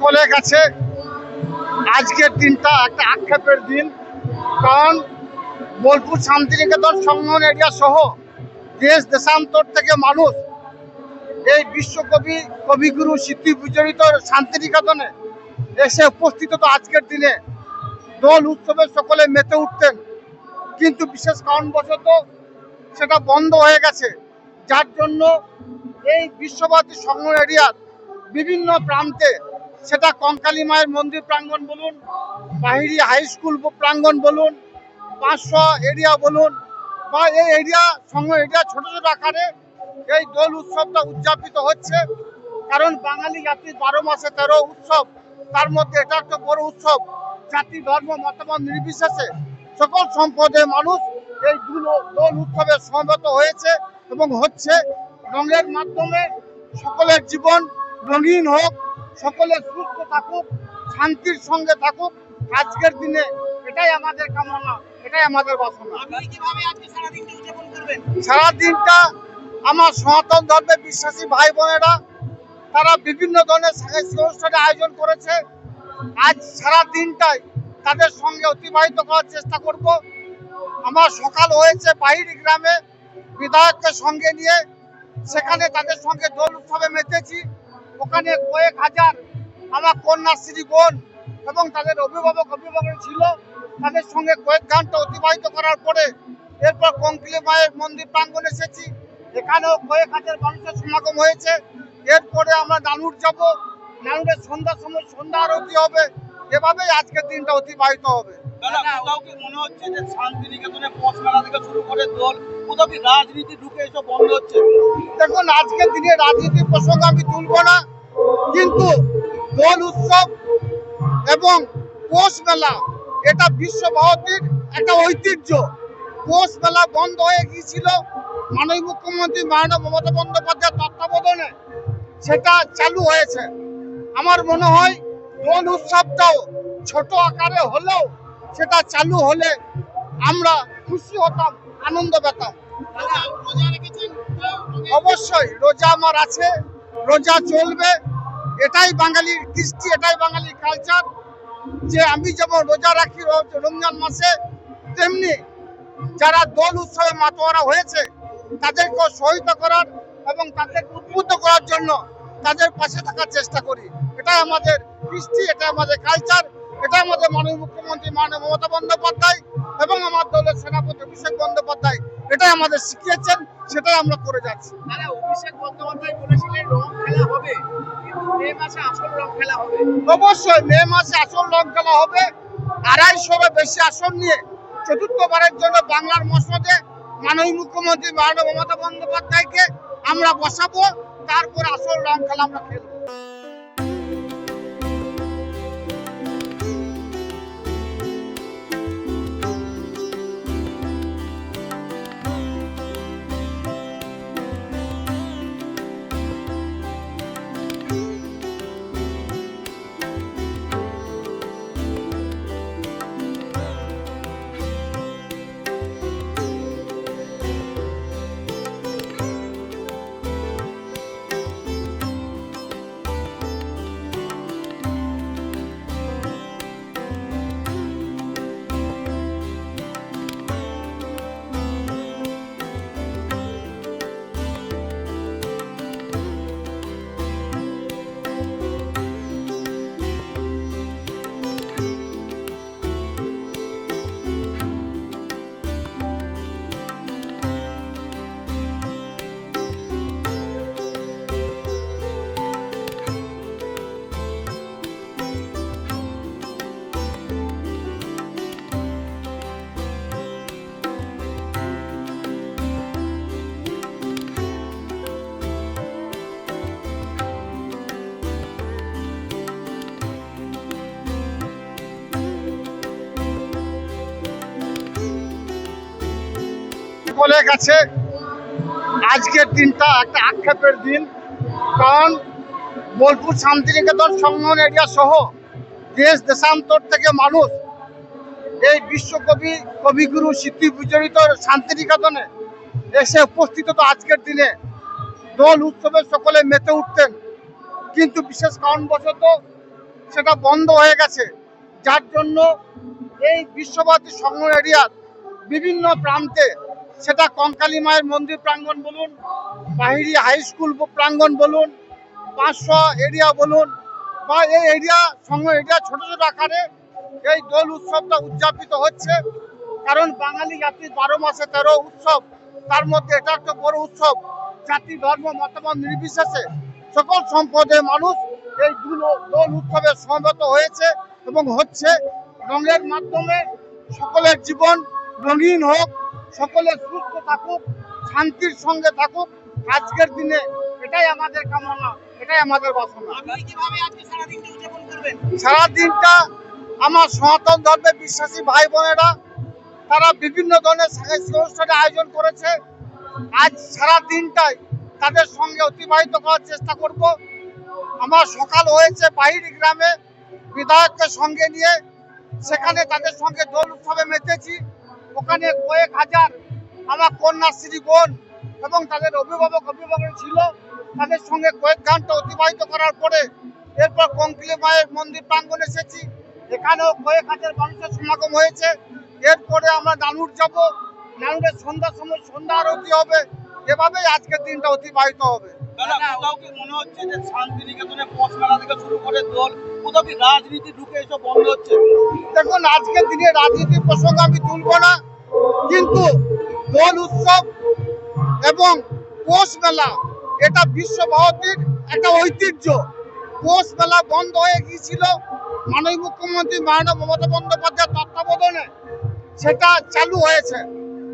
সকলের কাছে আজকের দিনটা একটা আক্ষেপের দিন। কারণ বোলপুর শান্তিনিকেতন সংলগ্ন এরিয়া সহ দেশ দেশান্তর থেকে মানুষ এই বিশ্বকবি কবিগুরু স্মৃতি বিজড়িত শান্তিনিকেতনে এসে উপস্থিত হতো। আজকের দিনে দোল উৎসবে সকলে মেতে উঠতেন, কিন্তু বিশেষ কারণবশত সেটা বন্ধ হয়ে গেছে, যার জন্য এই বিশ্বভারতী সংলগ্ন এরিয়ার বিভিন্ন প্রান্তে, সেটা কঙ্কালী মায়ের মন্দির প্রাঙ্গণ বলুন, বাহিরি হাই স্কুল প্রাঙ্গণ বলুন, 500 এরিয়া বলুন, বা এই এরিয়া সংলগ্ন এরিয়া ছোট ছোট আকারে এই দোল উৎসবটা উদযাপিত হচ্ছে। কারণ বাঙালি জাতির 12 মাসে 13 উৎসব, তার মধ্যে এটা একটা বড় উৎসব। জাতি ধর্ম মতামত নির্বিশেষে সকল সম্প্রদায়ের মানুষ এই দোল উৎসবে সমবেত হয়েছে এবং হচ্ছে। রঙের মাধ্যমে সকলের জীবন রঙিন হোক, সকলে সুস্থ থাকুক, শান্তির সঙ্গে থাকুক আজকের দিনে, এটাই আমাদের কামনা, এটাই আমাদের বাসনা। সারা দিনটা আমার সনাতন ধর্মে বিশ্বাসী ভাই বোনেরা তারা বিভিন্ন ধরনের সাংস্কৃতিক অনুষ্ঠানের আয়োজন করেছে। আজ সারা দিনটাই তাদের সঙ্গে অতিবাহিত করার চেষ্টা করব। আমার সকাল হয়েছে বাহিরি গ্রামে বিধায়ককে সঙ্গে নিয়ে, সেখানে তাদের সঙ্গে দোল উৎসবে মেতেছি। ওখানে কয়েক হাজার আমার কন্যাশ্রী বোন এবং তাদের অভিভাবক ছিল, তাদের সঙ্গে কয়েক ঘন্টা অতিবাহিত করার পরে এরপর কঙ্কালী মায়ের মন্দির প্রাঙ্গণে এসেছি। এখানেও কয়েক হাজার মানুষের সমাগম হয়েছে। এরপরে আমরা নানুর যাব, নানুরের সন্ধ্যার সময় সন্ধ্যা আরতি হবে। এভাবেই আজকের দিনটা অতিবাহিত হবে। মনে হচ্ছে যে শান্তিনিকেতনে পৌষ মেলা থেকে শুরু করে দোল, কোথাও কি রাজনীতি ঢুকে এসব বন্ধ হচ্ছে? দেখুন, আজকের দিনে রাজনীতির প্রসঙ্গ আমি তুলব না, কিন্তু দোল উৎসব এবং পৌষ মেলা এটা বিশ্বভারতীর একটা ঐতিহ্য। পৌষ মেলা বন্ধ হয়ে গিয়েছিল, মাননীয় মুখ্যমন্ত্রী মাননীয় মমতা বন্দ্যোপাধ্যায়ের তত্ত্বাবধানে সেটা চালু হয়েছে। আমার মনে হয় দোল উৎসবটাও ছোট আকারে হলেও সেটা চালু হলে আমরা খুশি হতাম, আনন্দ পেতাম। অবশ্যই রোজা আমার আছে, রোজা চলবে। এটাই বাঙালির কৃষ্টি, এটাই বাঙালির কালচার, যে আমি যেমন রোজা রাখি রমজান মাসে, তেমনি যারা দোল উৎসবে মাতোয়ারা হয়েছে তাদেরকে সহায়তা করার এবং তাদেরকে উদ্বুদ্ধ করার জন্য তাদের পাশে থাকার চেষ্টা করি। এটাই আমাদের কৃষ্টি, এটা আমাদের কালচার, এটা আমাদের মাননীয় মুখ্যমন্ত্রী মাননীয় মমতা বন্দ্যোপাধ্যায় এবং আমার দলের সেনাপতি অভিষেক বন্দ্যোপাধ্যায় এটাই আমাদের শিখিয়েছেন, সেটাই আমরা করে যাচ্ছি। অভিষেক বন্দ্যোপাধ্যায় বলেছিলেন রং খেলা হবে, কিন্তু মে মাসে আসল রং খেলা হবে। অবশ্যই মে মাসে আসল রং খেলা হবে। 250-এরও বেশি আসন নিয়ে চতুর্থবারের জন্য বাংলার মসনদে মাননীয় মুখ্যমন্ত্রী মাননীয় মমতা বন্দ্যোপাধ্যায়কে আমরা বসাবো, তারপর আসল রং খেলা আমরা খেলবো। সকলের কাছে আজকের দিনটা একটা আক্ষেপের দিন। কারণ বোলপুর শান্তিনিকেতন সংলগ্ন এরিয়া সহ দেশ দেশান্তর থেকে মানুষ এই বিশ্বকবি কবিগুরু স্মৃতি বিজড়িত শান্তিনিকেতনে এসে উপস্থিত হতো। আজকের দিনে দোল উৎসবে সকলে মেতে উঠতেন, কিন্তু বিশেষ কারণবশত সেটা বন্ধ হয়ে গেছে, যার জন্য এই বিশ্বভারতী সংলগ্ন এরিয়ার বিভিন্ন প্রান্তে, সেটা কঙ্কালী মায়ের মন্দির প্রাঙ্গণ বলুন, বাহিরি হাই স্কুল প্রাঙ্গণ বলুন, 500 এরিয়া বলুন, বা এই এরিয়া সংলগ্ন এরিয়া ছোট ছোট আকারে এই দোল উৎসবটা উদযাপিত হচ্ছে। কারণ বাঙালি জাতির 12 মাসে 13 উৎসব, তার মধ্যে এটা একটা বড় উৎসব। জাতি ধর্ম মতামত নির্বিশেষে সকল সম্প্রদায়ের মানুষ এই দোল উৎসবে সমবেত হয়েছে এবং হচ্ছে। রঙের মাধ্যমে সকলের জীবন রঙিন হোক, সকলে সুস্থ থাকুক, শান্তির সঙ্গে থাকুক আজকের দিনে, এটাই আমাদের কামনা, এটাই আমাদের বাসনা। আপনি কিভাবে আজকে সারাদিনটা উদযাপন করবেন? সারা দিনটা আমার সনাতন ধর্মে বিশ্বাসী ভাই বোনেরা তারা বিভিন্ন ধরনের সাংস্কৃতিক অনুষ্ঠানের আয়োজন করেছে। আজ সারা দিনটাই তাদের সঙ্গে অতিবাহিত করার চেষ্টা করব। আমার সকাল হয়েছে বাহিরি গ্রামে বিধায়ককে সঙ্গে নিয়ে, সেখানে তাদের সঙ্গে দোল উৎসবে মেতেছি। ওখানে কয়েক হাজার আমার কন্যাশ্রী বোন এবং তাদের অভিভাবক ছিল, তাদের সঙ্গে কয়েক ঘন্টা অতিবাহিত করার পরে এরপর কঙ্কালী মায়ের মন্দির প্রাঙ্গণে এসেছি। এখানেও কয়েক হাজার মানুষের সমাগম হয়েছে। এরপরে আমরা নানুর যাব, নানুরের সন্ধ্যার সময় সন্ধ্যা আরতি হবে। এভাবেই আজকের দিনটা অতিবাহিত হবে। দাদা, কোথাও কি মনে হচ্ছে যে শান্তিনিকেতনে পৌষ মেলা থেকে শুরু করে দোল, কোথাও কি রাজনীতি ঢুকে এসব বন্ধ হচ্ছে? দেখুন, আজকের দিনে রাজনীতির প্রসঙ্গ আমি তুলব না, কিন্তু দোল উৎসব এবং পৌষ মেলা এটা বিশ্বভারতীর একটা ঐতিহ্য। পৌষ মেলা বন্ধ হয়ে গিয়েছিল, মাননীয় মুখ্যমন্ত্রী মাননীয় মমতা বন্দ্যোপাধ্যায়ের তত্ত্বাবধানে সেটা চালু হয়েছে।